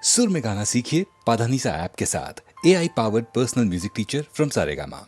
सुर में गाना सीखिए पाधानीसा ऐप के साथ। AI powered personal music teacher from Saregama.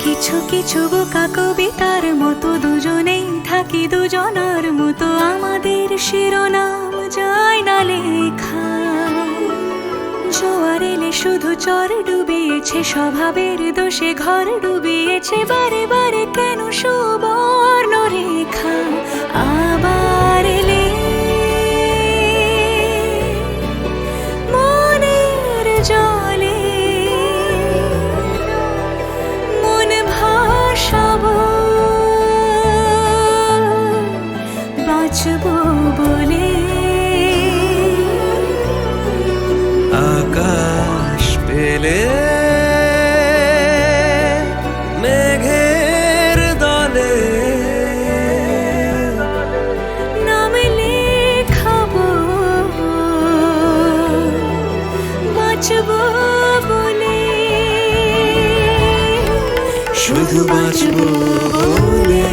কিছু কিছু বোকা কবিতার মতো দুজনেই থাকি দুজনার মতো, আমাদের শিরোনাম যায় না লেখা। জোয়ার এলে শুধু চর ডুবিয়েছে, স্বভাবের দোষে ঘর ডুবিয়েছে, বারে বারে কেন সুবর্ণ রেখা আবার এলে মনের জলে বাঁচবো বলে। আকাশ পেলে মেঘের দলে নাম লেখাবো বাঁচবো বলে, শুধু বাঁচবো বলে।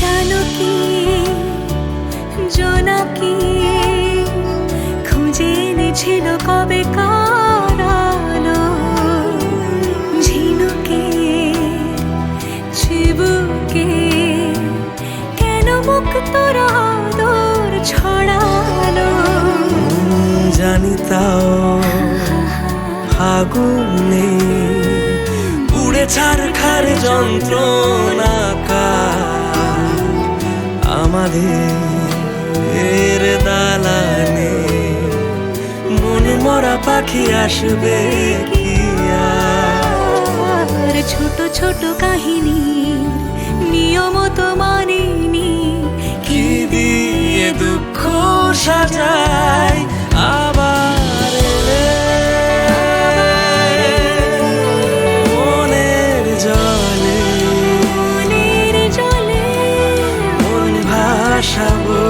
জানো কি জোনাকি খুঁজে এনেছিল কবে কারালো, ঝিনুকে চিবুকে কেন মুক্ত আদর ছড়ালো। জানি তাও ফাগুনে উড়ে ছাড়খার যন্ত্রণা আমাদের দালানে মন মরা পাখি আসবে কি আর। ছোট ছোট কাহিনী নিয়মত মানিনি, কি দিয়ে দুঃখ সাজায় আবার এলে মনের জলে মনের জলে মন ভাসাবো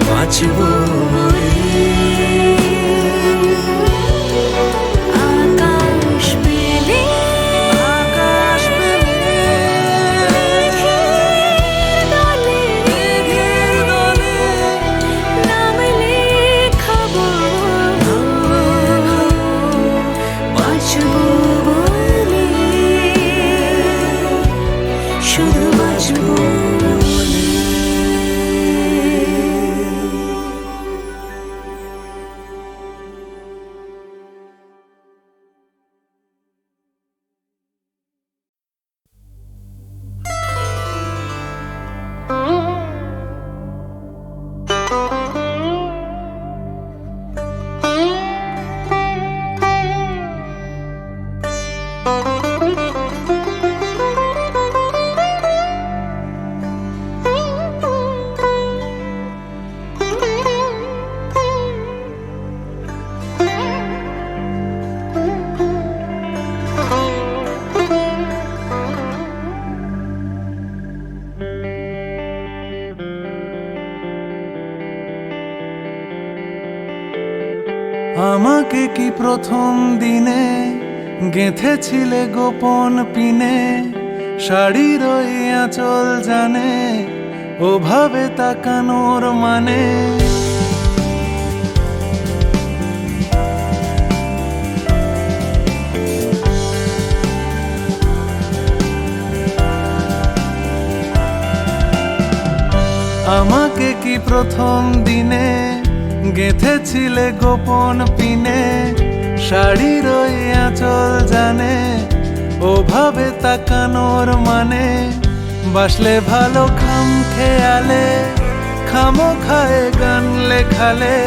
বাঁচবো বলে। আকাশ পেলে আকাশ পেলে মেঘের দলে নাম লেখাবো বাঁচবো বলে, শুধু বাঁচবো বলে। আমাকে কি প্রথম দিনে গেঁথেছিলে গোপন পিনে, শাড়ির ওই আঁচল জানে ওভাবে তাকানোর মানে। আমাকে কি প্রথম দিনে গেঁথেছিলে গোপন পিনে, শাড়ির ওই আঁচল জানে ওভাবে তাকানোর মানে। বাসলে ভালো খাম খেয়ালে, খামো খায় গান লেখালে,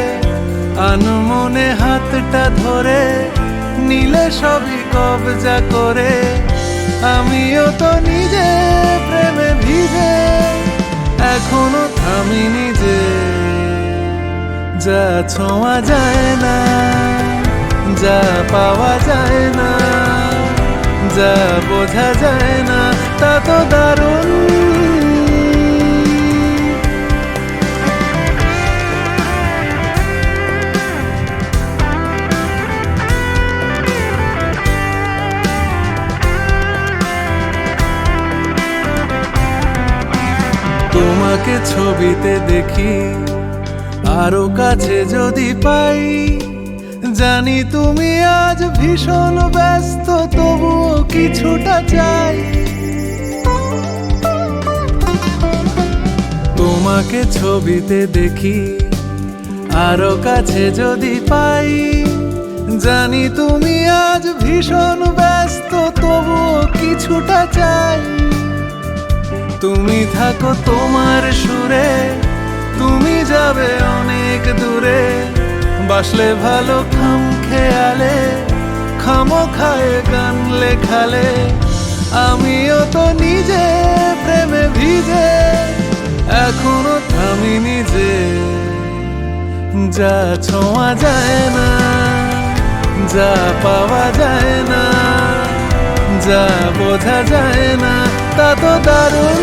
আনমনে হাতটা ধরে নিলে সবই কবজা করে। আমিও তো নিজে প্রেমে ভিজে, এখনো থামিনি যে। যা ছোঁয়া যায় না, যা পাওয়া যায় না, যা বোঝা যায় না, তা তো দারুণ। তোমাকে ছবিতে দেখি, আরো কাছে যদি পাই, জানি তুমি আজ ভীষণ ব্যস্ত, তবুও কিছুটা চাই। তোমাকে ছবিতে দেখি, আরো কাছে যদি পাই, জানি তুমি আজ ভীষণ ব্যস্ত, তবুও কিছুটা চাই। তুমি থাকো তোমার সুরে, তুমি যাবে অনেক দূরে। বাসলে ভালো খাম খেয়ালে, খামো খায় গান লেখালে, আমিও তো নিজে প্রেমে ভিজে, এখনো থামিনি যে। যা ছোঁয়া যায় না, যা পাওয়া যায় না, যা বোঝা যায় না, তা তো দারুণ।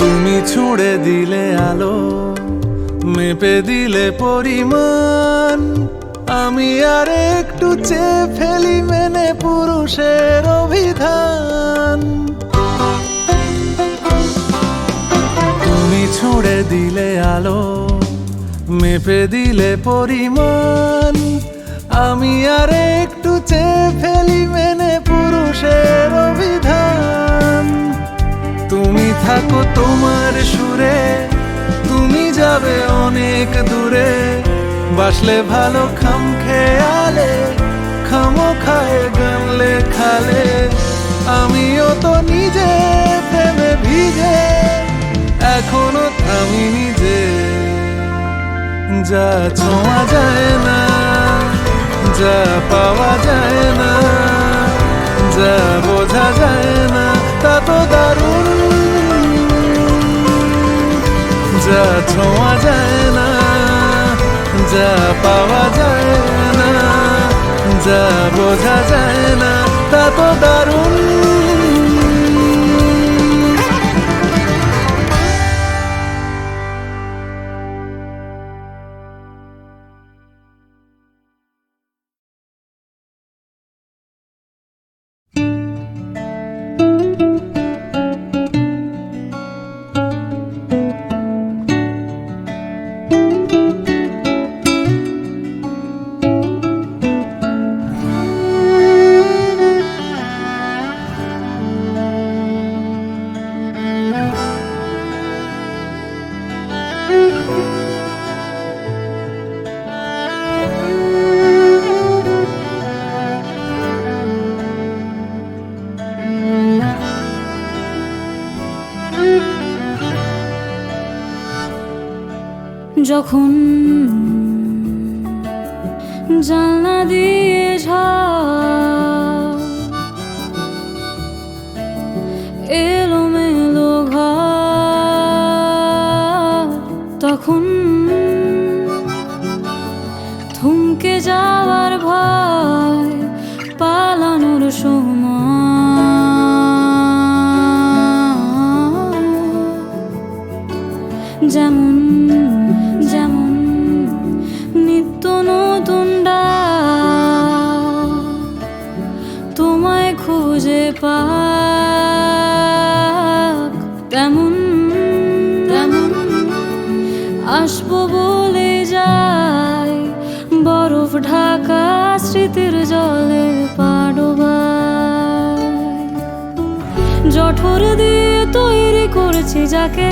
তুমি ছুঁড়ে দিলে আলো, মেপে দিলে পরিমাণ, আমি আর একটু চেয়ে ফেলি মেনে পুরুষের অভিধান। তুমি ছুঁড়ে দিলে আলো, মেপে দিলে পরিমাণ, আমি আর একটু চেয়ে ফেলি মেনে পুরুষের অভিধান। তুমি থাকো তোমার সুরে, তুমি যাবে অনেক দূরে। বাসলে ভালো খাম খেয়ালে, খামো খায় গান লেখালে, আমিও তো নিজে প্রেমে ভিজে, এখনো থামিনি যে। যা ছোঁয়া যায় না, যা পাওয়া যায় না, যা বোঝা যায় না, তা তো দারুণ। যা ছোঁয়া যায় না, যা পাওয়া যায় না, যা বোঝা যায় না, তা তো দারুণ। যখন জানলা দিয়ে ঝড় এলোমেলো ঘর, তখন থমকে যাওয়ার ভয়, পালানোর সময় যেমন যেমন পাক তেমন তেমন আসবো বলে যায় বরফ ঢাকা স্মৃতির জলে পাডোবায় জঠর দিয়ে তৈরি করেছি যাকে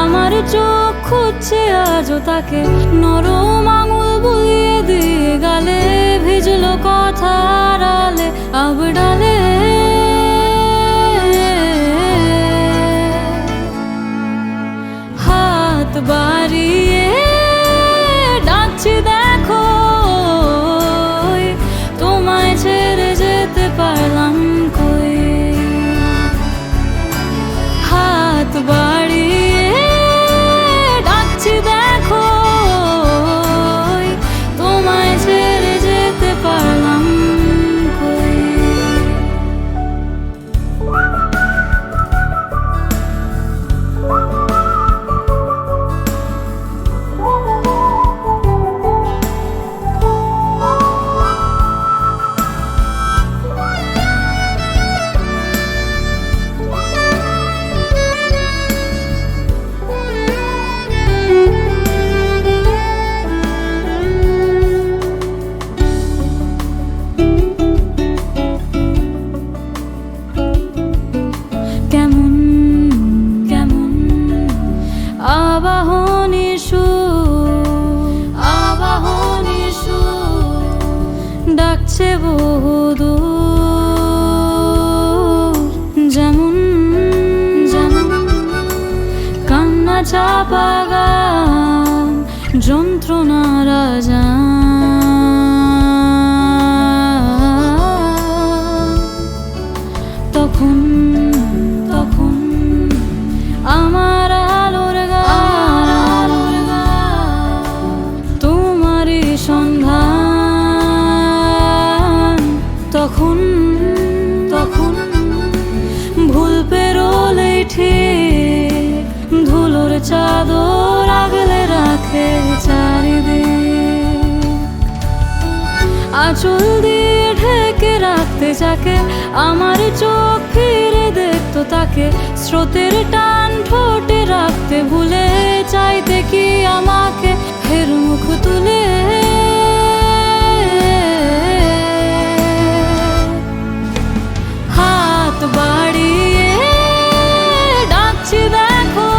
আমার চোখ খুঁজছে আজও তাকে নরম আঙুল বুলিয়ে দিয়ে গালে ভিজলো কথার আলে আবডালে হাত বাড়িয়ে ডাকছি দেখো তোমায় ছেড়ে যেতে পারলাম কই হাত বাড়িয়ে ডাকছি দেখো তোমায় ছেড়ে যেতে পারলাম কই কেমন কেমন আবাহনী সুর ডাকছে বহুদূর যেমন যেমন কান্না চাপা গান যন্ত্রণারা তখন তখন আমার আলোর গান তোমারই সন্ধান তখন তখন ভুল পেরোলে ঠিক ধুলোর চাদর আগলে রাখে চারিদিক আঁচল দিয়ে ঢেকে রাখতে যাকে আমার চোখ ফিরে দেখতো তাকে স্রোতের টান ঠোঁটে রাখতে ভুলে চাইতে কি আমাকে ফের মুখ তুলে হাত বাড়িয়ে ডাকছি দেখো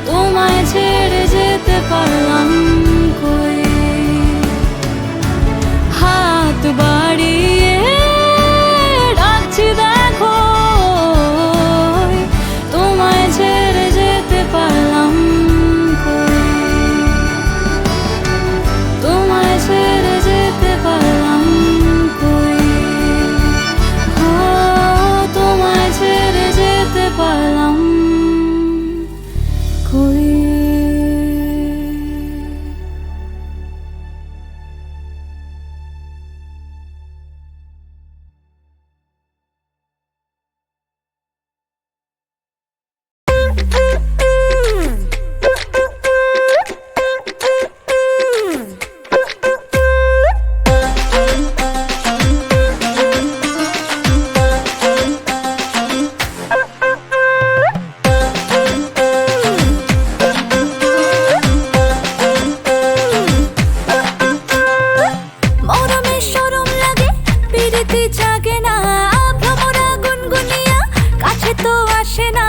তোমায় ছেড়ে যেতে পারলাম কই হাত বাড়িয়ে ডাকছি দেখো তোমায় ছেড়ে যেতে পারলাম কই তোমায় ছেড়ে যেতে পারলাম কই তোমায় ছেড়ে যেতে পারলাম কই মরমে শরম লাগে পিরিতি জাগে না ভ্রমরা গুনগুনিয়া কাছে তো আসে না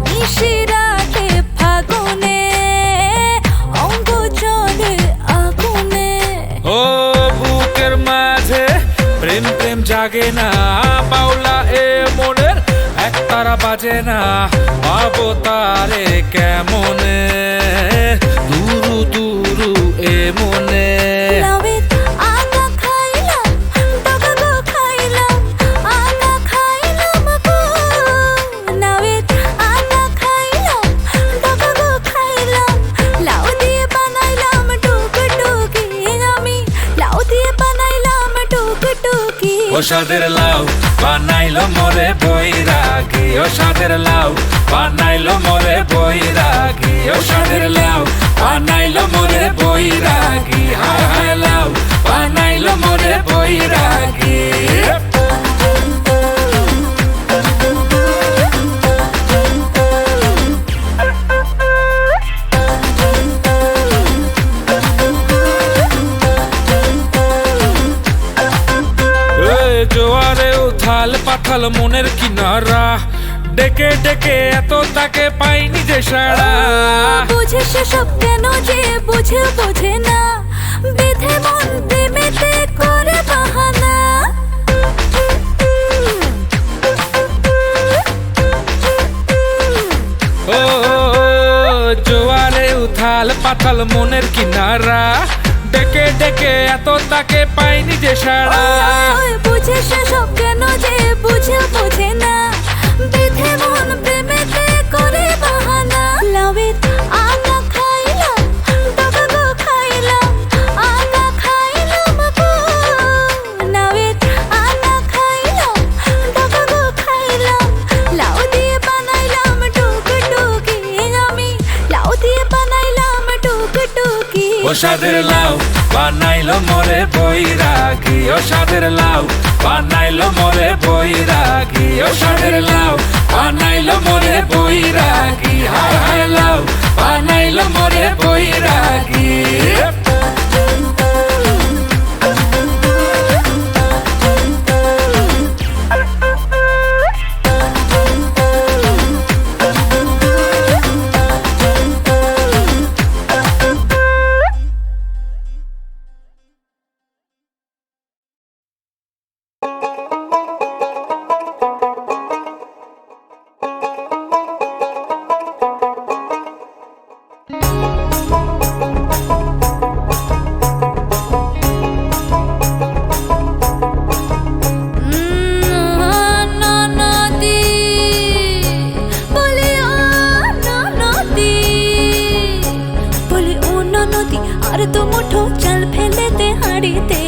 নিশিরাতে ফাগুনে অঙ্গ চলে আগুনে ও বুকের মাঝে প্রেম প্রেম জাগে না বাউলা এ মনের একতারা বাজে না পাবো তারে কেমনে দুরু দুরু এ মনে লাউয়ের আটা খাইলাম ডগা গো খাইলাম আটা খাইলাম গো লাউয়ের আটা খাইলাম ডগা গো খাইলাম লাউ দিয়ে বানাইলাম টুকটুকি আমি লাউ দিয়ে বানাইলাম টুকটুকি ও সাদের লাউ বানাইলো মোরে বৈরাগী ও সাদের লাউ বানাইলো মোরে বৈরাগী ও সাদের লাউ বানাইলো মোরে বৈরাগী হায় হায় লাউ বানাইলো মোরে বৈরাগী পাথাল মনের কিনারা, ডেকে ডেকে এত তাকে পাইনি যে সারা। বুঝে সব কেন যে বুঝে বোঝে না, বেঁধে মন প্রেমেতে করে বাহানা। ও জোয়ারে উথাল পাথাল মনের কিনারা, ডেকে ডেকে এত তাকে পাইনি যে সারা। বুঝে সব কেন যে বুঝে বোঝে না, বেঁধে মন প্রেমেতে করে বাহানা। লাউয়ের আগা খাইলাম, ডগা গো খাইলাম, আগা খাইলাম গো। লাউয়ের আগা খাইলাম, ডগা গো খাইলাম, লাউ দিয়ে বানাইলাম টুকটুকি। আমি লাউ দিয়ে বানাইলাম টুকটুকি। ও সাদের লাউ বানাইলো মোরে বৈরাগী, ও সাদের লাউ বানাইলো মোরে বৈরাগী, ও সাদের লাউ বানাইলো মোরে বৈরাগী। হায় হায় লাউ বানাইলো মোরে বৈরাগী। আর তো মুঠো চাল ফেলে দে হাড়িতে।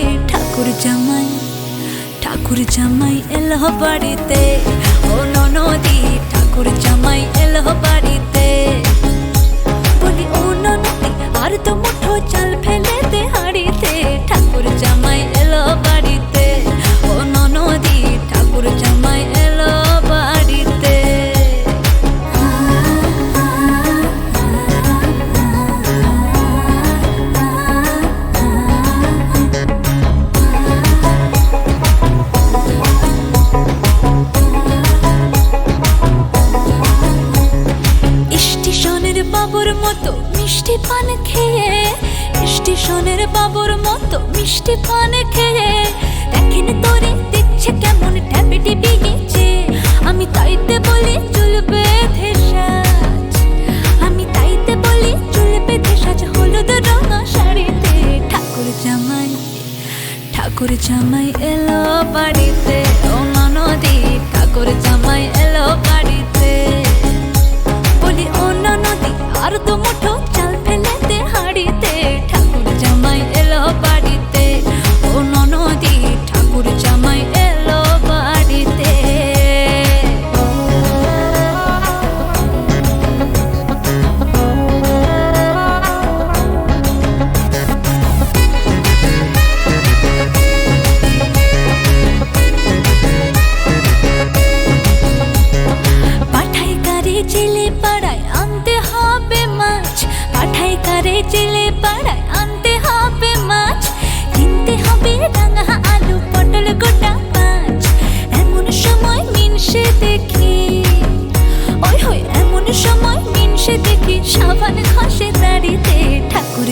ঠাকুর জামাই এলো বাড়িতে, ও ননদি ঠাকুর জামাই এলো বাড়িতে। বলি ও ননদি আর তো মুঠো চাল ফেলে দে হাড়িতে। ঠাকুর জামাই এলো বাড়িতে, ও ননদি ঠাকুর জামাই এলো বাড়িতে। বাবুর মতো মিষ্টি পান খেয়ে, স্টেশনের বাবুর মতো মিষ্টি পান খেয়ে, দেখেন তোরে দেখছে কেমন ট্যাপে টিপে গেছে। আমি তাইতে বলি চুল বেঁধে সাজ, আমি তাইতে বলি চুল বেঁধে সাজ হলুদ রঙা শাড়িতে। ঠাকুর জামাই এলো বাড়িতে, ও ননদি ঠাকুর জামাই এলো বাড়িতে। বলি ও ননদি আর তো মুঠো চাল ফেলে দে হাড়িতে। ঠাকুর জামাই এলো বাড়িতে, ও ননদি ঠাকুর জামাই এলো বাড়িতে। পাঠাই কারে জেলে পাড়ায় আনতে হবে মাছ, পাঠাই কারে জেলে পাড়ায় আনতে হবে মাছ। কিনতে হবে রাঙা আলু পটল গোটা পাঁচ। এমন সময় মিনসে দেখি, ওই হই এমন সময় মিনসে দেখি সাবান ঘষে দাড়িতে। ঠাকুর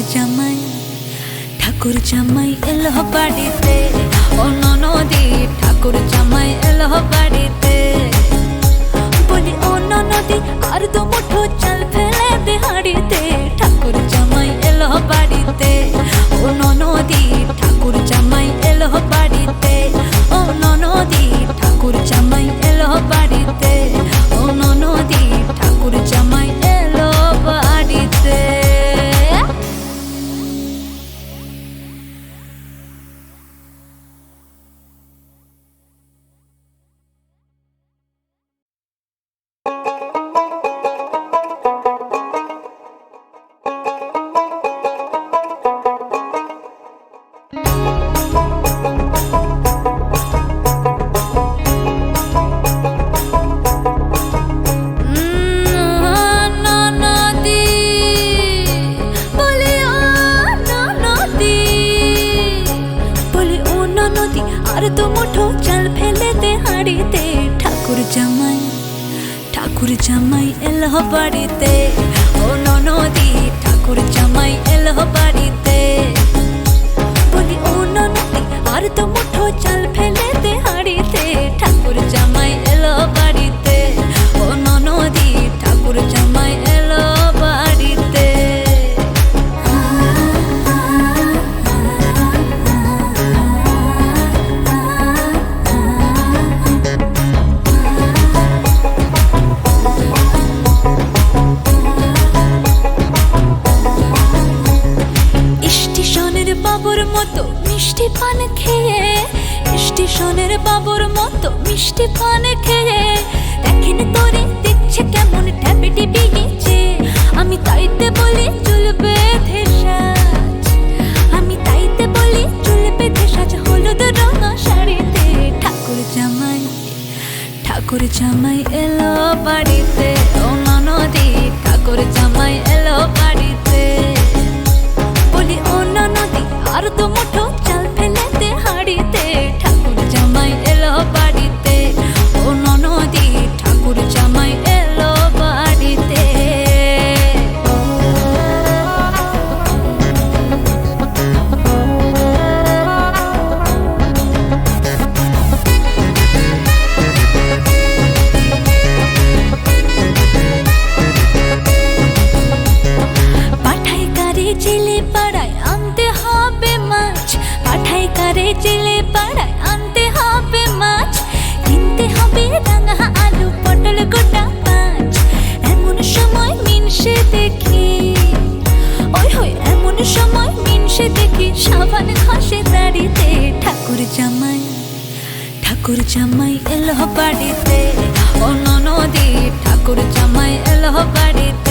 জামাই এলো বাড়িতে, ও ননদি ঠাকুর জামাই এলো বাড়িতে। বলি ও ননদি আর তো মুঠো চাল ফেলে দে হাড়িতে। ঠাকুর জামাই এলো বাড়িতে, ও ননদি ঠাকুর জামাই এলো বাড়িতে। ও ননদি ঠাকুর জামাই এলো বাড়িতে, ও ননদি ঠাকুর জামাই এলো বাড়িতে। ঠাকুর জামাই এলো বাড়িতে, ও ননদি ঠাকুর জামাই এলো বাড়িতে। বলি ও ননদি আর তো মুঠো চাল ফেলে দে হাড়িতে, ঠাকুর জামাই এলো বাড়িতে, ও ননদি ঠাকুর জামাই এলো বাড়িতে। স্টেশনের বাবুর মতো মিষ্টি পান খেয়ে, স্টেশনের বাবুর মতো মিষ্টি পান খেয়ে, দেখেন তোরে দেখছে কেমন ট্যাপে টিপিয়েছে। আমি তাইতে বলি চুল বেঁধে সাজ, আমি তাইতে বলি চুল বেঁধে সাজ, হলুদ রঙা শাড়িতে। ঠাকুর জামাই, ঠাকুর জামাই এলো বাড়িতে, ও ননদি ঠাকুর জামাই এলো বাড়িতে। বলি ও ননদি আর তো মুঠো চাল ফেলে দে হাড়িতে, ঠাকুর জামাই এলো বাড়িতে, ও ননদি ঠাকুর জামাই এলো বাড়িতে। পাঠাই কারে জেলে পাড়ায় আনতে হবে মাছ, পাঠাই কারে জেলে পাড়ায় আনতে হবে মাছ, কিনতে হবে রাঙা আলু পটল গোটা পাঁচ। এমন সময় মিনসে দেখি, ওই হই এমন সময় মিনসে দেখি সাবান ঘষে দাড়িতে। ঠাকুর জামাই, ঠাকুর জামাই এলো বাড়িতে, ও ননদি ঠাকুর জামাই এলো বাড়িতে।